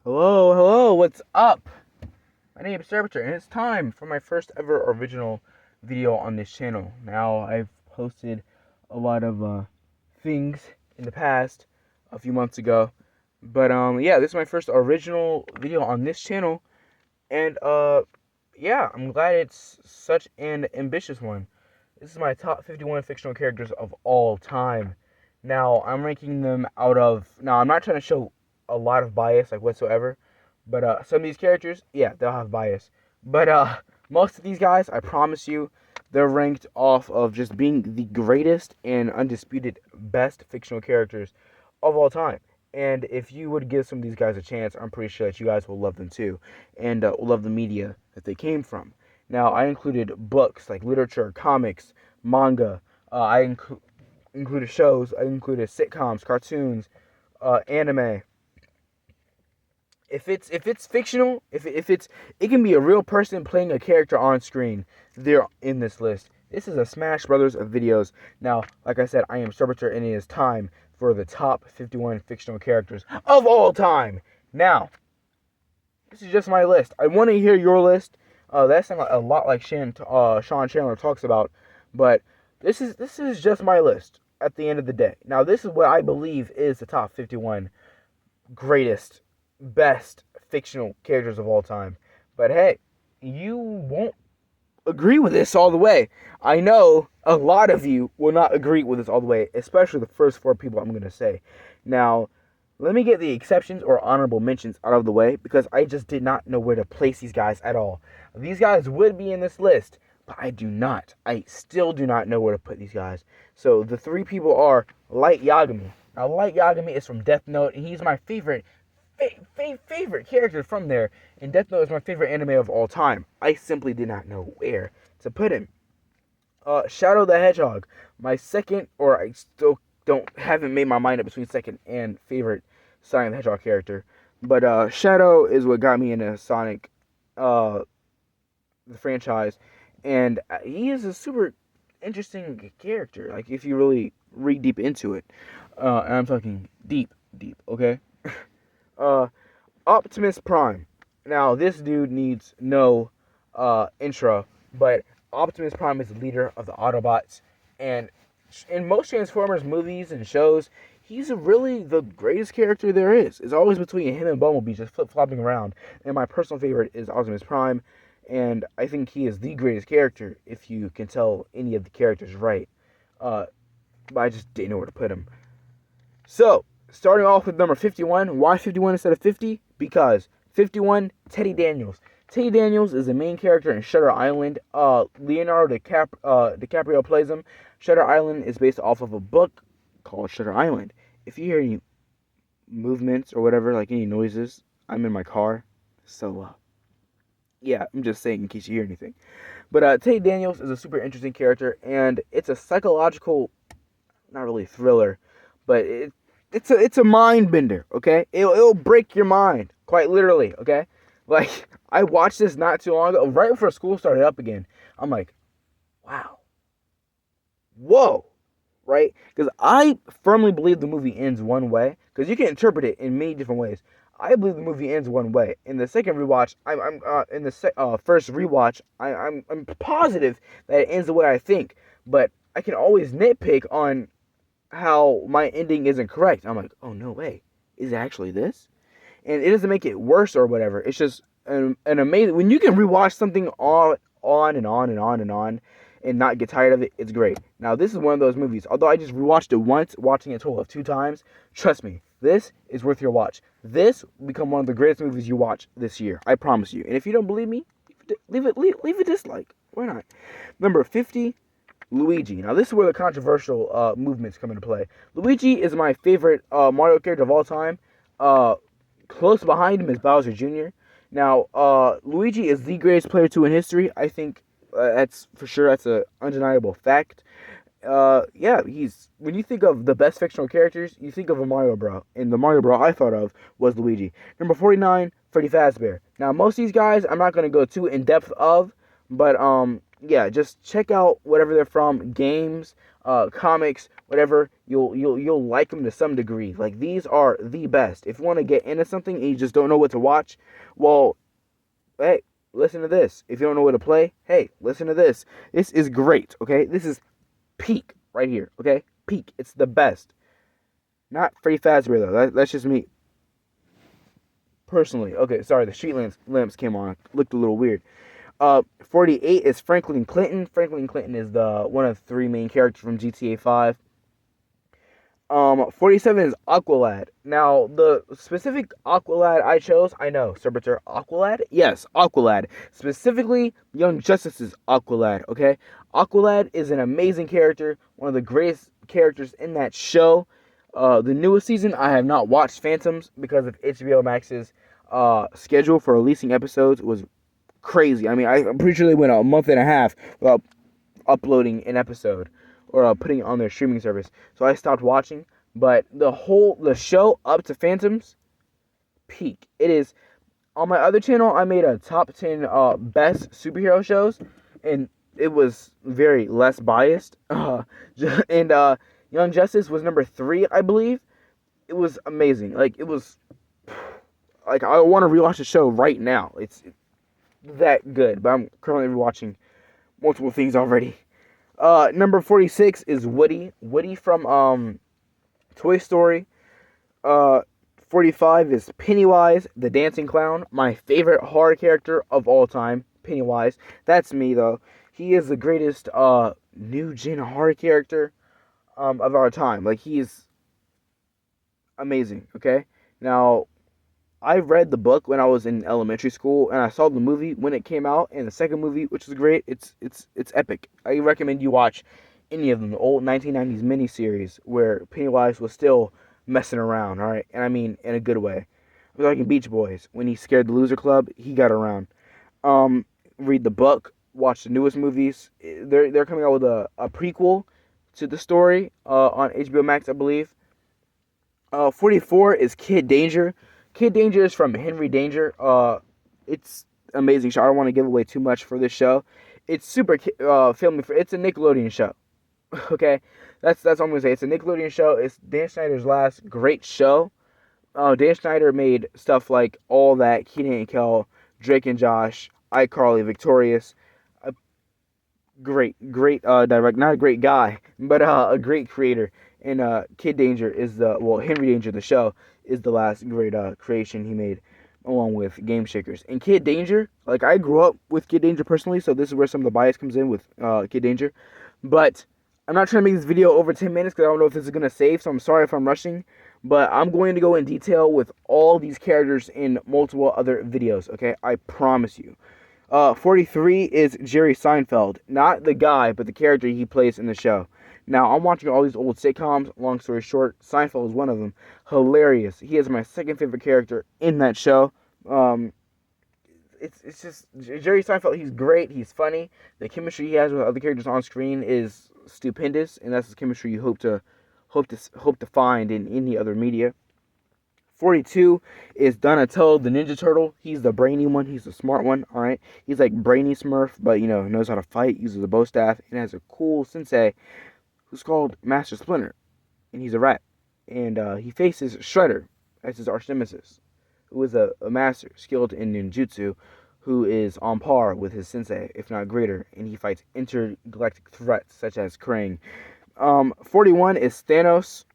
Hello, hello, what's up? My name is Servitor, and it's time for my first ever original video on this channel. Now, I've posted a lot of things in the past, a few months ago, but yeah, this is my first original video on this channel, and yeah, I'm glad it's such an ambitious one. This is my top 51 fictional characters of all time. Now, I'm ranking them out of. Now, I'm not trying to show a lot of bias, like whatsoever, but some of these characters, yeah, they'll have bias. But most of these guys, I promise you, they're ranked off of just being the greatest and undisputed best fictional characters of all time. And if you would give some of these guys a chance, I'm pretty sure that you guys will love them too, and will love the media that they came from. Now, I included books like literature, comics, manga. Included shows. I included sitcoms, cartoons, anime. If it's fictional, if it's it can be a real person playing a character on screen. They're in this list. This is a Smash Brothers of videos. Now, like I said, I am Servitor, and it is time for the top 51 fictional characters of all time. Now, this is just my list. I want to hear your list. That sounds a lot like Sean Chandler talks about, but this is just my list at the end of the day. Now, this is what I believe is the top 51 greatest, best fictional characters of all time. But hey, you won't agree with this all the way. I know a lot of you will not agree with this all the way, especially the first four people I'm going to say. Now, let me get the exceptions or honorable mentions out of the way because I just did not know where to place these guys at all. These guys would be in this list, but I do not. I still do not know where to put these guys. So the three people are Light Yagami. Now, Light Yagami is from Death Note, and he's my favorite character from there. And Death Note is my favorite anime of all time. I simply did not know where to put him. Shadow the Hedgehog, my second, or I still haven't made my mind up between second and favorite Sonic the Hedgehog character. But Shadow is what got me into Sonic, the franchise, and he is a super interesting character. Like if you really read deep into it, and I'm talking deep, okay. uh, Optimus Prime. Now this dude needs no intro, but Optimus Prime is the leader of the Autobots, and in most Transformers movies and shows, he's really the greatest character there is. It's always between him and Bumblebee, just flip-flopping around. And my personal favorite is Optimus Prime, and I think he is the greatest character if you can tell any of the characters right. But I just didn't know where to put him. So, starting off with number 51. Why 51 instead of 50? Because 51, Teddy Daniels. Teddy Daniels is the main character in Shutter Island. Leonardo DiCaprio plays him. Shutter Island is based off of a book called Shutter Island. If you hear any movements or whatever, like any noises, I'm in my car. So, yeah, I'm just saying in case you hear anything. But Teddy Daniels is a super interesting character, and it's a psychological, not really thriller, but it's a mind bender, okay? It'll break your mind, quite literally, okay? Like, I watched this not too long ago, right before school started up again. I'm like, wow. Whoa. Right? Because I firmly believe the movie ends one way, because you can interpret it in many different ways. I believe the movie ends one way. In the second rewatch, in the first rewatch, I'm positive that it ends the way I think, but I can always nitpick on how my ending isn't correct. I'm like, oh no way, is it actually this? And it doesn't make it worse or whatever. It's just an amazing, when you can rewatch something on and on and on and on and not get tired of it. It's great. Now this is one of those movies. Although I just rewatched it once, watching it a total of 2 times. Trust me, this is worth your watch. This will become one of the greatest movies you watch this year. I promise you. And if you don't believe me, leave a dislike. Why not? Number 50. Luigi. Now, this is where the controversial movements come into play. Luigi is my favorite Mario character of all time. Close behind him is Bowser Jr. Now, Luigi is the greatest player 2 in history. I think that's for sure. That's an undeniable fact. Yeah, when you think of the best fictional characters, you think of a Mario Bro. And the Mario Bro I thought of was Luigi. Number 49, Freddy Fazbear. Now, most of these guys, I'm not going to go too in depth of, but yeah, just check out whatever they're from, games, comics, whatever. You'll like them to some degree. Like, these are the best. If you want to get into something and you just don't know what to watch, well, hey, listen to this. If you don't know what to play, hey, listen to this. This is great. Okay, this is peak right here. Okay, peak. It's the best. Not Freddy Fazbear though. That's just me personally. Okay, sorry. The street lamps came on. Looked a little weird. 48 is Franklin Clinton. Franklin Clinton is the one of three main characters from GTA 5. 47 is Aqualad. Now, the specific Aqualad I chose, I know, Servitor, Aqualad? Yes, Aqualad. Specifically, Young Justice's Aqualad, okay? Aqualad is an amazing character, one of the greatest characters in that show. The newest season, I have not watched Phantoms because of HBO Max's schedule for releasing episodes was crazy. I mean, I'm pretty sure they went a month and a half without uploading an episode or putting it on their streaming service. So I stopped watching. But the show up to Phantoms, peak. It is on my other channel. I made a top 10 best superhero shows, and it was very less biased. And Young Justice was number 3, I believe. It was amazing. Like, it was like, I want to rewatch the show right now. It's that good. But I'm currently rewatching multiple things already. Number 46 is Woody. Woody from Toy Story. 45 is Pennywise, the dancing clown. My favorite horror character of all time, Pennywise. That's me, though. He is the greatest new gen horror character of our time. Like, he's amazing, okay? Now, I read the book when I was in elementary school, and I saw the movie when it came out, and the second movie, which is great. It's epic. I recommend you watch any of them. The old 1990s miniseries where Pennywise was still messing around, all right? And I mean in a good way. I was like in Beach Boys. When he scared the Loser Club, he got around. Read the book, watch the newest movies. They're coming out with a prequel to the story on HBO Max, I believe. 44 is Kid Danger. Kid Danger is from Henry Danger. It's amazing show. I don't want to give away too much for this show. It's super family. It's a Nickelodeon show. Okay, that's all I'm gonna say. It's a Nickelodeon show. It's Dan Schneider's last great show. Dan Schneider made stuff like All That, Kenan and Kel, Drake and Josh, iCarly, Victorious. A great direct, not a great guy, but a great creator. And Kid Danger is Henry Danger, the show, is the last great creation he made, along with Game Shakers. And Kid Danger, like, I grew up with Kid Danger personally, so this is where some of the bias comes in with Kid Danger. But I'm not trying to make this video over 10 minutes because I don't know if this is going to save, so I'm sorry if I'm rushing. But I'm going to go in detail with all these characters in multiple other videos, okay? I promise you. 43 is Jerry Seinfeld. Not the guy, but the character he plays in the show. Now, I'm watching all these old sitcoms. Long story short, Seinfeld is one of them. Hilarious. He is my second favorite character in that show. It's just Jerry Seinfeld. He's great. He's funny. The chemistry he has with other characters on screen is stupendous, and that's the chemistry you hope to find in any other media. 42 is Donatello, the Ninja Turtle. He's the brainy one. He's the smart one. All right. He's like Brainy Smurf, but knows how to fight. Uses a bow staff and has a cool sensei who's called Master Splinter, and he's a rat. And he faces Shredder as his arch nemesis, who is a master skilled in ninjutsu, who is on par with his sensei, if not greater, and he fights intergalactic threats such as Krang. 41 is Thanos.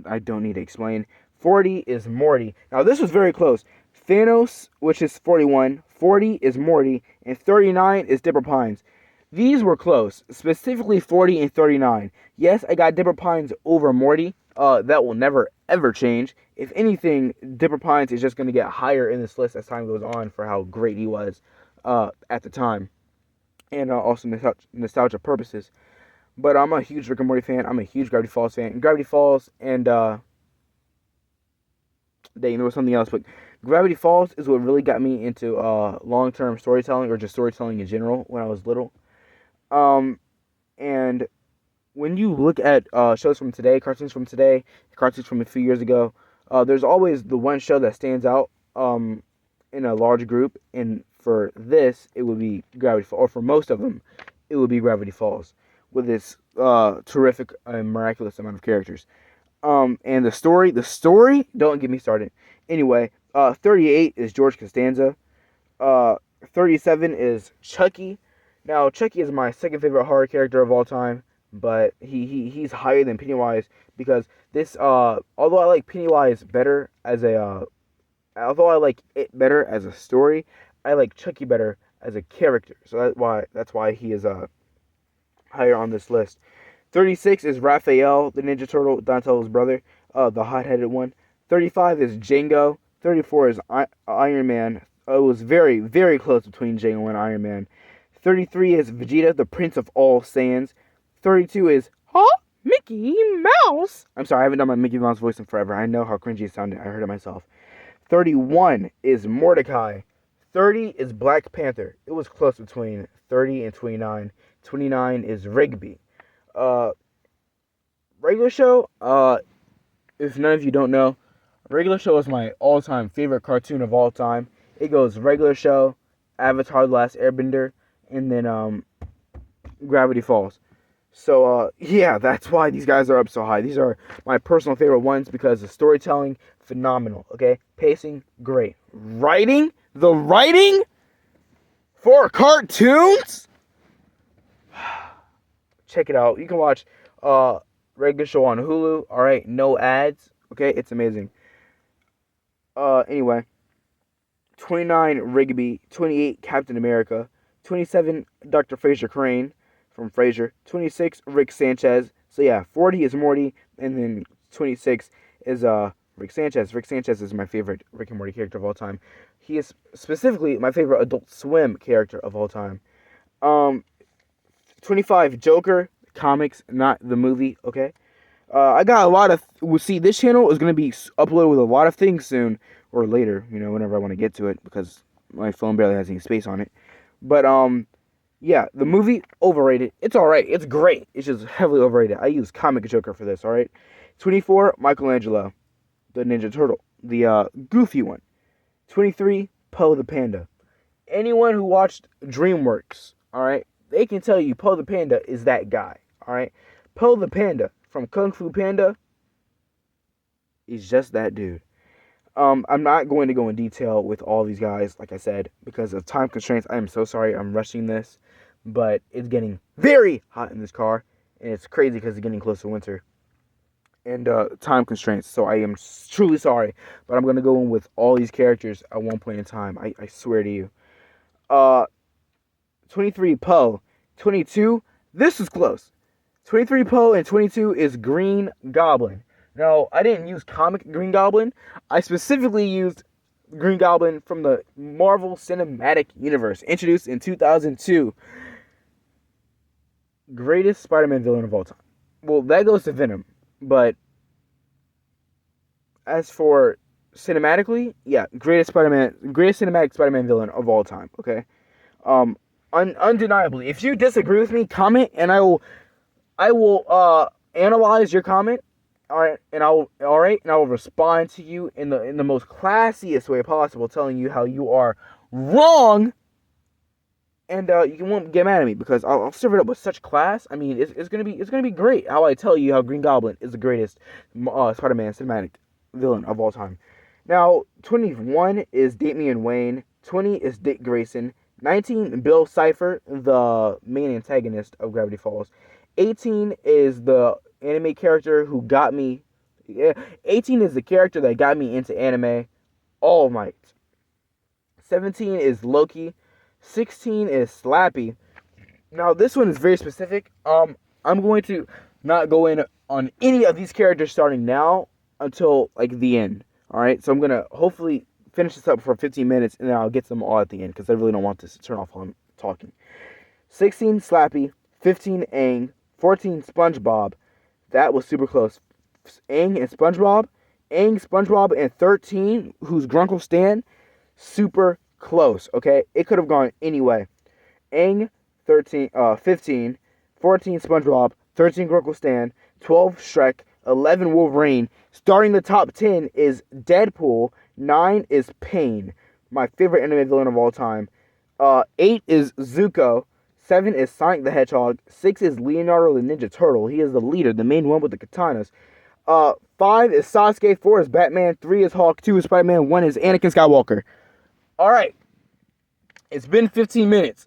I don't need to explain. 40 is Morty. Now, this was very close. Thanos, which is 41, 40 is Morty, and 39 is Dipper Pines. These were close, specifically 40 and 39. Yes, I got Dipper Pines over Morty. That will never, ever change. If anything, Dipper Pines is just going to get higher in this list as time goes on for how great he was at the time. And also nostalgia purposes. But I'm a huge Rick and Morty fan. I'm a huge Gravity Falls fan. Gravity Falls and there was something else, but Gravity Falls is what really got me into long-term storytelling, or just storytelling in general when I was little. And when you look at shows from today, cartoons from today, cartoons from a few years ago, there's always the one show that stands out in a large group. And for this, it would be Gravity Falls, or for most of them, it would be Gravity Falls, with its terrific and miraculous amount of characters. And the story, don't get me started. Anyway, 38 is George Costanza. 37 is Chucky. Now, Chucky is my second favorite horror character of all time, but he's higher than Pennywise because this, although I like Pennywise better as a, although I like it better as a story, I like Chucky better as a character. So that's why he is higher on this list. 36 is Raphael, the Ninja Turtle, Donatello's brother, the hot-headed one. 35 is Django. 34 is Iron Man. It was very, very close between Django and Iron Man. 33 is Vegeta, the Prince of All Saiyans. 32 is Mickey Mouse. I'm sorry, I haven't done my Mickey Mouse voice in forever. I know how cringy it sounded. I heard it myself. 31 is Mordecai. 30 is Black Panther. It was close between 30 and 29. 29 is Rigby. Regular Show, if none of you don't know, Regular Show is my all-time favorite cartoon of all time. It goes Regular Show, Avatar: The Last Airbender, and then Gravity Falls. So yeah, that's why these guys are up so high. These are my personal favorite ones because the storytelling, phenomenal. Okay, pacing, great. The writing for cartoons. Check it out. You can watch Regular Show on Hulu. All right, no ads. Okay, it's amazing. Anyway, 29 Rigby, 28 Captain America, 27 Dr. Fraser Crane from Frasier, 26 Rick Sanchez. So yeah, 40 is Morty, and then 26 is Rick Sanchez. Rick Sanchez is my favorite Rick and Morty character of all time. He is specifically my favorite Adult Swim character of all time. 25 Joker, comics, not the movie, okay? I got a lot of... see, this channel is going to be uploaded with a lot of things soon, or later, whenever I want to get to it, because my phone barely has any space on it. But, yeah, the movie, overrated. It's alright, it's great. It's just heavily overrated. I use Comic Joker for this, alright? 24, Michelangelo, the Ninja Turtle, the goofy one. 23, Poe the Panda. Anyone who watched DreamWorks, alright, they can tell you Poe the Panda is that guy, alright? Poe the Panda from Kung Fu Panda is just that dude. I'm not going to go in detail with all these guys, like I said, because of time constraints. I am so sorry I'm rushing this, but it's getting very hot in this car, and it's crazy because it's getting close to winter. And time constraints, so I am truly sorry, but I'm going to go in with all these characters at one point in time. I swear to you. 23, Poe. 22, this is close. 23 Poe and 22 is Green Goblin. Now, I didn't use comic Green Goblin. I specifically used Green Goblin from the Marvel Cinematic Universe, introduced in 2002. Greatest Spider-Man villain of all time. Well, that goes to Venom, but as for cinematically, yeah, greatest cinematic Spider-Man villain of all time, okay? Undeniably. If you disagree with me, comment, and I will analyze your comment. Alright, and I will respond to you in the most classiest way possible, telling you how you are wrong. And you won't get mad at me because I'll serve it up with such class. I mean, it's gonna be great how I tell you how Green Goblin is the greatest Spider-Man cinematic villain of all time. Now, 21 is Damian Wayne. 20 is Dick Grayson. 19, Bill Cipher, the main antagonist of Gravity Falls. 18 is the anime character who got me. 18 is the character that got me into anime. All Might. 17 is Loki. 16 is Slappy. Now this one is very specific. I'm going to not go in on any of these characters starting now until like the end. All right, so I'm gonna hopefully finish this up for 15 minutes and then I'll get them all at the end because I really don't want this to turn off while I'm talking. 16 Slappy. 15 Aang. 14 SpongeBob. That was super close. Aang and SpongeBob. Aang, SpongeBob, and 13, who's Grunkle Stan, super close, okay? It could have gone anyway. Aang, 15, 14 SpongeBob, 13 Grunkle Stan, 12 Shrek, 11 Wolverine. Starting the top 10 is Deadpool. 9 is Pain, my favorite anime villain of all time. 8 is Zuko. 7 is Sonic the Hedgehog. 6 is Leonardo the Ninja Turtle. He is the leader, the main one with the katanas. 5 is Sasuke. 4 is Batman. 3 is Hulk. 2 is Spider-Man. 1 is Anakin Skywalker. Alright. It's been 15 minutes.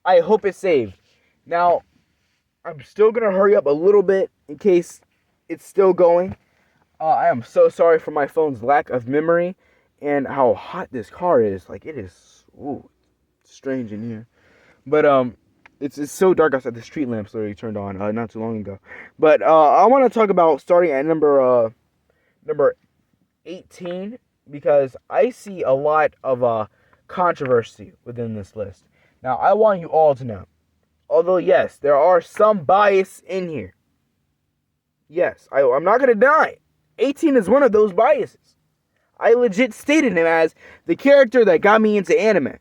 I hope it's saved. Now, I'm still going to hurry up a little bit in case it's still going. I am so sorry for my phone's lack of memory and how hot this car is. Like, it is strange in here. But it's so dark outside. The street lamps literally turned on not too long ago. But I want to talk about starting at number 18 because I see a lot of controversy within this list. Now, I want you all to know, although yes, there are some bias in here. Yes, I'm not gonna deny it. 18 is one of those biases. I legit stated him as the character that got me into anime.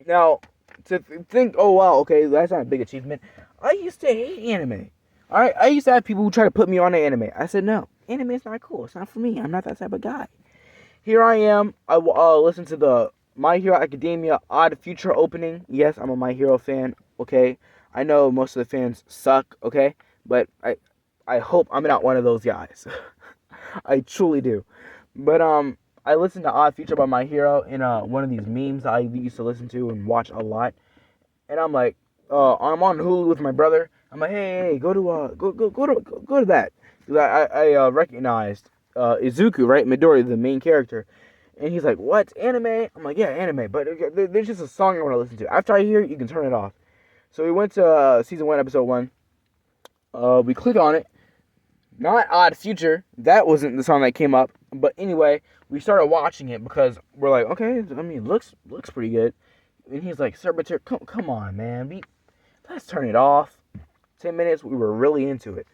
Now, to think, oh wow, okay, that's not a big achievement. I used to hate anime. Alright, I used to have people who try to put me on to anime. I said, no, anime is not cool. It's not for me. I'm not that type of guy. Here I am. I listened to the My Hero Academia Odd Future opening. Yes, I'm a My Hero fan, okay? I know most of the fans suck, okay? But I hope I'm not one of those guys. I truly do. But I listened to Odd Future by My Hero in one of these memes I used to listen to and watch a lot. And I'm like, I'm on Hulu with my brother. I'm like, hey, go to that. Because I recognized Izuku, right? Midori, the main character. And he's like, what? Anime? I'm like, yeah, anime. But there's just a song I want to listen to. After I hear it, you can turn it off. So we went to season 1, episode 1. We click on it. Not Odd Future. That wasn't the song that came up. But anyway, we started watching it because we're like, okay, I mean, looks pretty good. And he's like, Servitor, come on, man. Let's turn it off. 10 minutes, we were really into it.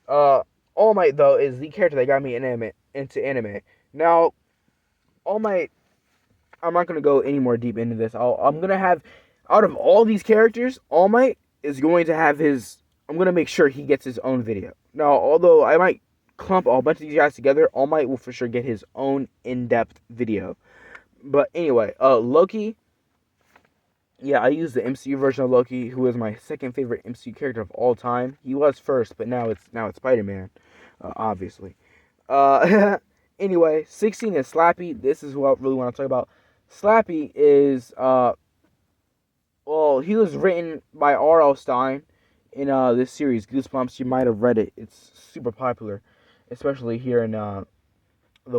All Might, though, is the character that got me into anime. Now, All Might, I'm not going to go any more deep into this. I'm going to have, out of all these characters, All Might is going to have I'm going to make sure he gets his own video. Now, although I might clump a bunch of these guys together, All Might will for sure get his own in-depth video. But anyway, Loki. Yeah, I use the MCU version of Loki, who is my second favorite MCU character of all time. He was first, but now it's Spider-Man, obviously. Anyway, 16 is Slappy. This is who I really want to talk about. Slappy is, he was written by R.L. Stine in this series, Goosebumps. You might have read it. It's super popular, especially here in the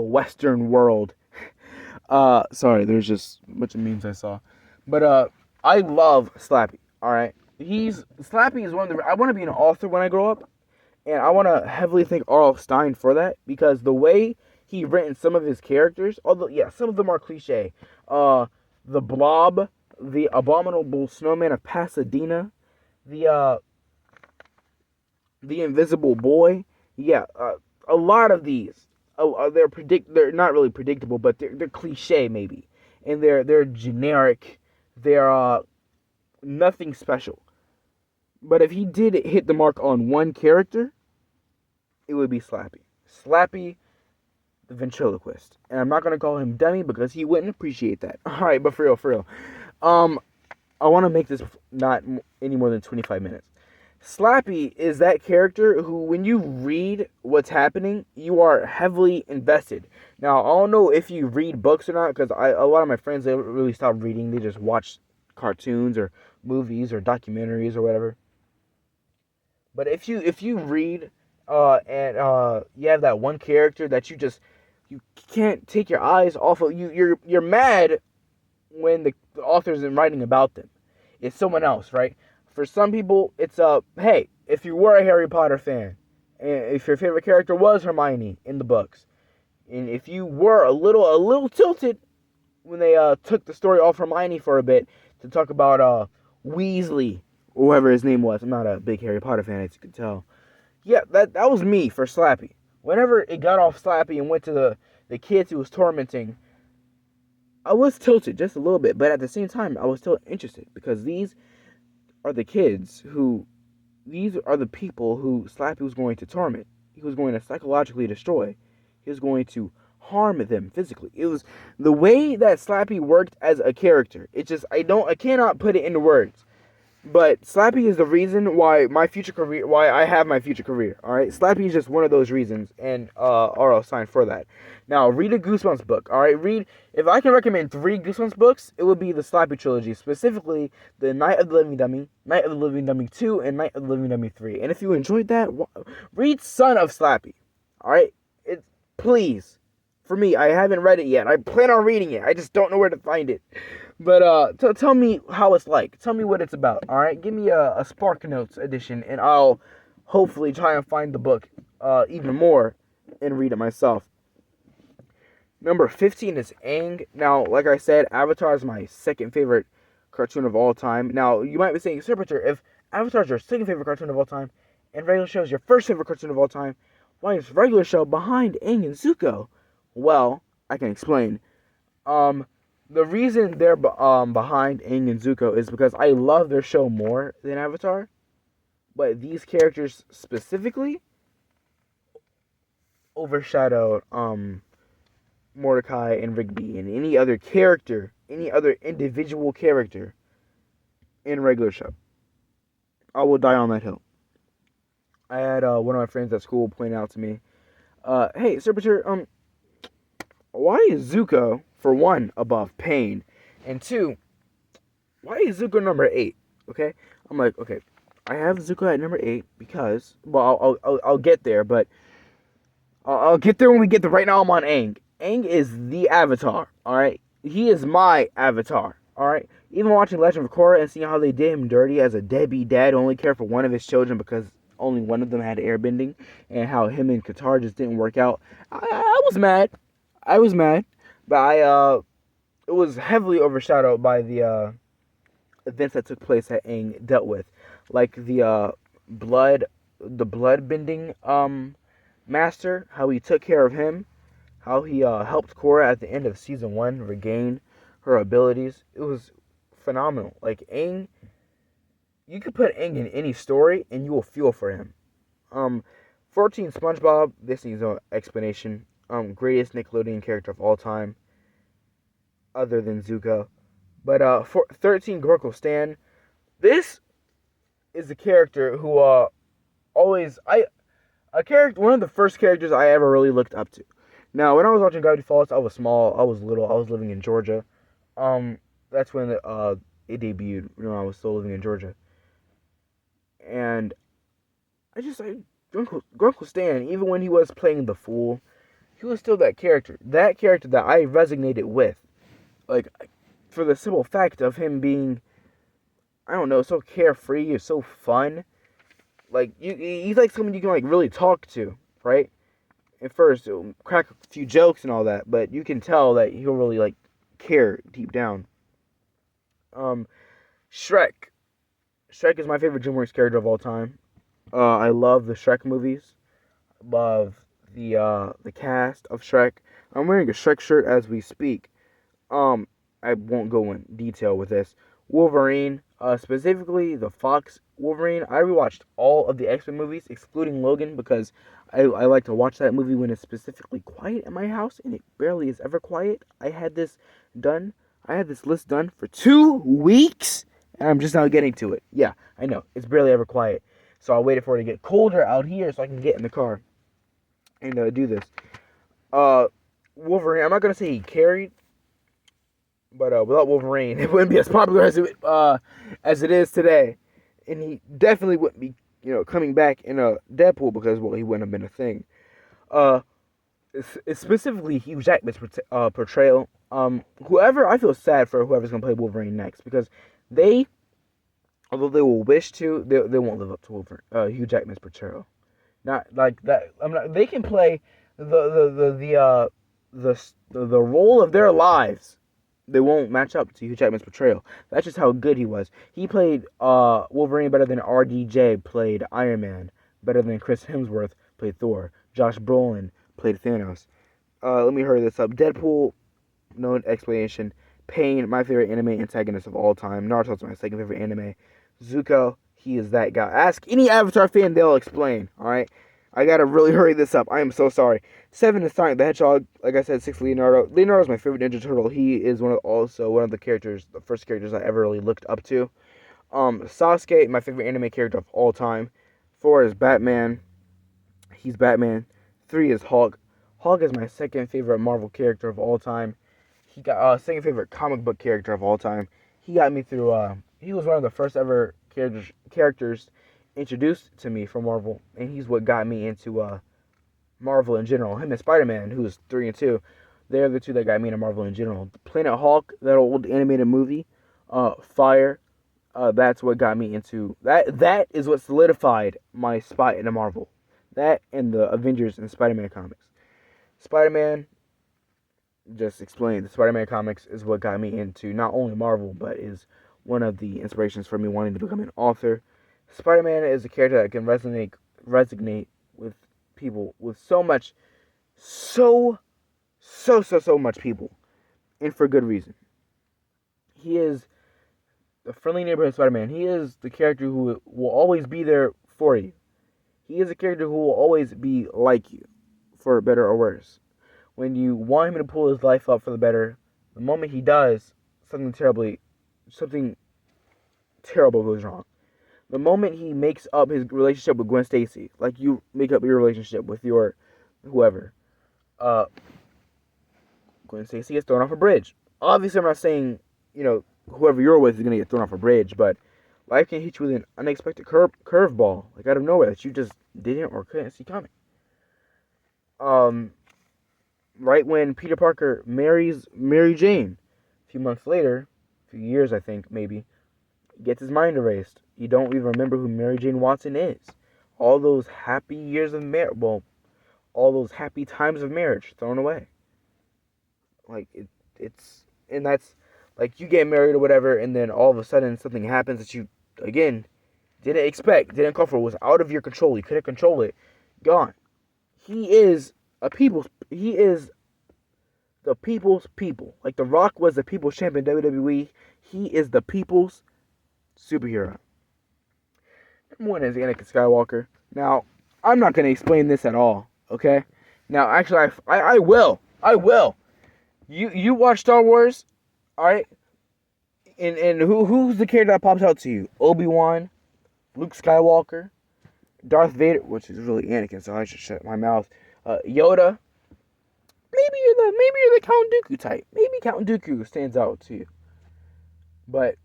Western world. Sorry, there's just a bunch of memes I saw. But I love Slappy, alright? Slappy is one of the... I want to be an author when I grow up, and I want to heavily thank R.L. Stine for that, because the way he written some of his characters, although, yeah, some of them are cliche. The Blob, the Abominable Snowman of Pasadena, the Invisible Boy, yeah, a lot of these, they're not really predictable, but they're cliche maybe, and they're generic. They're nothing special. But if he did hit the mark on one character, it would be Slappy. Slappy, the ventriloquist. And I'm not going to call him dummy because he wouldn't appreciate that. Alright, but for real. I want to make this not any more than 25 minutes. Slappy is that character who, when you read what's happening, you are heavily invested. Now, I don't know if you read books or not, because a lot of my friends, they really stopped reading. They just watch cartoons or movies or documentaries or whatever. But if you read and you have that one character that you can't take your eyes off of, you're mad when the author isn't writing about them. It's someone else, right? For some people, it's hey, if you were a Harry Potter fan, and if your favorite character was Hermione in the books, and if you were a little tilted when they took the story off Hermione for a bit to talk about Weasley, or whoever his name was. I'm not a big Harry Potter fan, as you can tell. Yeah, that was me for Slappy. Whenever it got off Slappy and went to the kids he was tormenting, I was tilted just a little bit, but at the same time, I was still interested, because these are the people who Slappy was going to torment. He was going to psychologically destroy. He was going to harm them physically. It was the way that Slappy worked as a character. It just I cannot put it into words. But Slappy is the reason why I have my future career. All right, Slappy is just one of those reasons, and I'll sign for that. Now, read a Goosebumps book. All right, if I can recommend 3 Goosebumps books, it would be the Slappy trilogy, specifically the Night of the Living Dummy, Night of the Living Dummy 2, and Night of the Living Dummy 3. And if you enjoyed that, read Son of Slappy. All right, please. For me, I haven't read it yet. I plan on reading it. I just don't know where to find it. But tell me how it's like. Tell me what it's about. All right, give me a Spark Notes edition, and I'll hopefully try and find the book even more and read it myself. Number 15 is Aang. Now, like I said, Avatar is my second favorite cartoon of all time. Now, you might be saying, Sir Peter, if Avatar is your second favorite cartoon of all time, and Regular Show is your first favorite cartoon of all time, why is Regular Show behind Aang and Zuko? Well, I can explain. The reason they're behind Aang and Zuko is because I love their show more than Avatar, but these characters specifically overshadowed Mordecai and Rigby and any other individual character in Regular Show. I will die on that hill. I had one of my friends at school point out to me, "Hey, Sir Peter, why is Zuko, for one, above Pain, and two, why is Zuko number 8? Okay, I'm like, okay, I have Zuko at number 8 because, well, I'll get there, but I'll get there when we get there. Right now, I'm on Aang. Aang is the Avatar. All right, he is my Avatar. All right, even watching Legend of Korra and seeing how they did him dirty as a deadbeat dad who only cared for one of his children because only one of them had airbending, and how him and Qatar just didn't work out. I was mad. But it was heavily overshadowed by the events that took place that Aang dealt with, like the blood bending master, how he took care of him, how he helped Korra at the end of season 1 regain her abilities. It was phenomenal. Like Aang, you could put Aang in any story and you will feel for him. 14 SpongeBob, this needs no explanation. Greatest Nickelodeon character of all time, other than Zuko. But 13 Gorko Stan. This is the character who one of the first characters I ever really looked up to. Now, when I was watching Gravity Falls, I was small, I was little, I was living in Georgia. That's when it debuted. I was still living in Georgia, and Grunkle Stan, even when he was playing the fool, he was still that character that I resonated with, like, for the simple fact of him being, I don't know, so carefree or so fun. Like, he's like someone you can, like, really talk to, right? At first, he'll crack a few jokes and all that, but you can tell that he'll really, like, care deep down. Shrek. Shrek is my favorite DreamWorks character of all time. I love the Shrek movies. Love the cast of Shrek. I'm wearing a Shrek shirt as we speak. I won't go in detail with this. Wolverine, specifically the Fox Wolverine. I rewatched all of the X-Men movies, excluding Logan, because I like to watch that movie when it's specifically quiet at my house, and it barely is ever quiet. I had this list done for 2 weeks, and I'm just now getting to it. Yeah, I know, it's barely ever quiet. So I waited for it to get colder out here so I can get in the car and do this. Wolverine, I'm not going to say he carried, but without Wolverine, it wouldn't be as popular as it is today. And he definitely wouldn't be, coming back in a Deadpool because, well, he wouldn't have been a thing. It's specifically Hugh Jackman's portrayal. I feel sad for whoever's going to play Wolverine next, because although they will wish to, they won't live up to Hugh Jackman's portrayal. Not like that. They can play the role of their lives. They won't match up to Hugh Jackman's portrayal. That's just how good he was. He played Wolverine better than RDJ played Iron Man, better than Chris Hemsworth played Thor. Josh Brolin played Thanos. Let me hurry this up. Deadpool, no explanation. Pain, my favorite anime antagonist of all time. Naruto's my second favorite anime. Zuko, he is that guy. Ask any Avatar fan, they'll explain. Alright? I gotta really hurry this up. I am so sorry. 7 is Sonic the Hedgehog. Like I said, 6 Leonardo. Leonardo is my favorite Ninja Turtle. He is also one of the characters, the first characters I ever really looked up to. Sasuke, my favorite anime character of all time. 4 is Batman. He's Batman. 3 is Hulk. Hulk is my second favorite Marvel character of all time. He got second favorite comic book character of all time. He got me through. He was one of the first ever characters introduced to me from Marvel, and he's what got me into Marvel in general. Him and Spider-Man, who was 3 and 2, they're the two that got me into Marvel in general. Planet Hulk, that old animated movie, Fire, that's what got me into that. That is what solidified my spot into Marvel. That and the Avengers and Spider-Man comics. Spider-Man, just explained, the Spider-Man comics is what got me into not only Marvel, but is one of the inspirations for me wanting to become an author. Spider-Man is a character that can resonate with people, with so much people, and for good reason. He is the friendly neighborhood Spider-Man. He is the character who will always be there for you. He is a character who will always be like you, for better or worse. When you want him to pull his life up for the better, the moment he does, something terrible goes wrong. The moment he makes up his relationship with Gwen Stacy, like you make up your relationship with your whoever, Gwen Stacy gets thrown off a bridge. Obviously, I'm not saying, whoever you're with is going to get thrown off a bridge, but life can hit you with an unexpected curveball, like out of nowhere, that you just didn't or couldn't see coming. Right when Peter Parker marries Mary Jane, a few months later, a few years I think maybe, gets his mind erased. You don't even remember who Mary Jane Watson is. All those happy years of all those happy times of marriage thrown away. Like and that's like you get married or whatever, and then all of a sudden something happens that you again didn't expect, didn't call for, was out of your control. You couldn't control it. Gone. He is the people's people. Like The Rock was the people's champion in WWE. He is the people's superhero. Number 1 is Anakin Skywalker. Now, I'm not going to explain this at all, okay? Now, actually, I will. You watch Star Wars, alright? And who's the character that pops out to you? Obi-Wan, Luke Skywalker, Darth Vader, which is really Anakin, so I should shut my mouth. Yoda. Maybe you're the Count Dooku type. Maybe Count Dooku stands out to you. But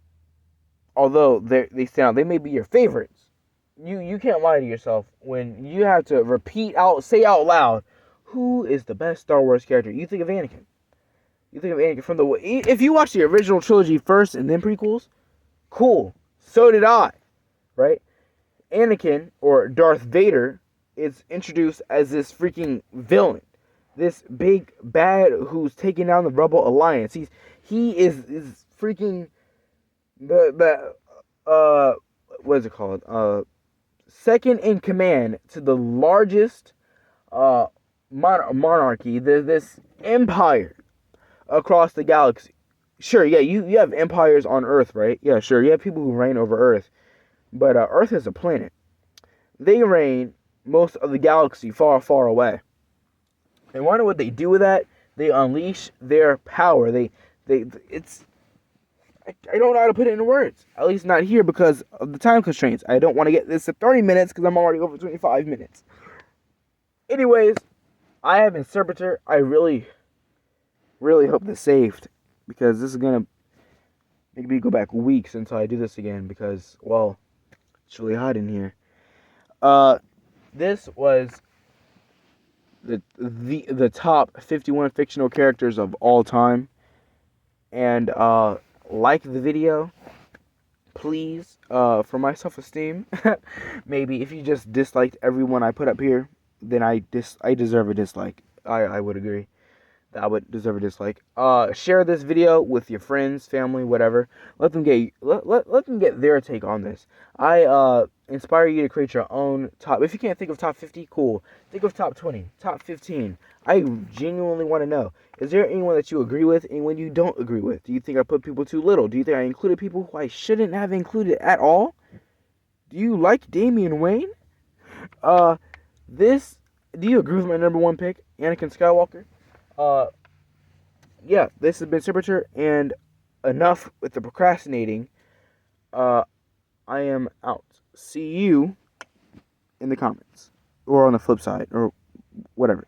although they stand out, they may be your favorites. You can't lie to yourself when you have to say out loud, who is the best Star Wars character? You think of Anakin. You think of Anakin from if you watch the original trilogy first and then prequels, cool. So did I, right? Anakin, or Darth Vader, is introduced as this freaking villain, this big bad who's taking down the Rebel Alliance. He is freaking the what is it called? Second in command to the largest monarchy, this empire across the galaxy. Sure, yeah, you have empires on Earth, right? Yeah, sure, you have people who reign over Earth, but Earth is a planet. They reign most of the galaxy far, far away. And wonder what they do with that? They unleash their power. I don't know how to put it into words. At least not here because of the time constraints. I don't want to get this to 30 minutes because I'm already over 25 minutes. Anyways, I have been Servitor. I really, really hope this saved, because this is going to make me go back weeks until I do this again because, well, it's really hot in here. This was the top 51 fictional characters of all time. And like the video, please, for my self-esteem. Maybe if you just disliked everyone I put up here, then I deserve a dislike. I would agree that I would deserve a dislike. Share this video with your friends, family, whatever. Let them get their take on this. I inspire you to create your own top. If you can't think of top 50, cool. Think of top 20, top 15. I genuinely want to know. Is there anyone that you agree with, anyone you don't agree with? Do you think I put people too little? Do you think I included people who I shouldn't have included at all? Do you like Damian Wayne? this. Do you agree with my number one pick, Anakin Skywalker? Yeah, this has been Temperature, and enough with the procrastinating. I am out. See you in the comments, or on the flip side, or whatever.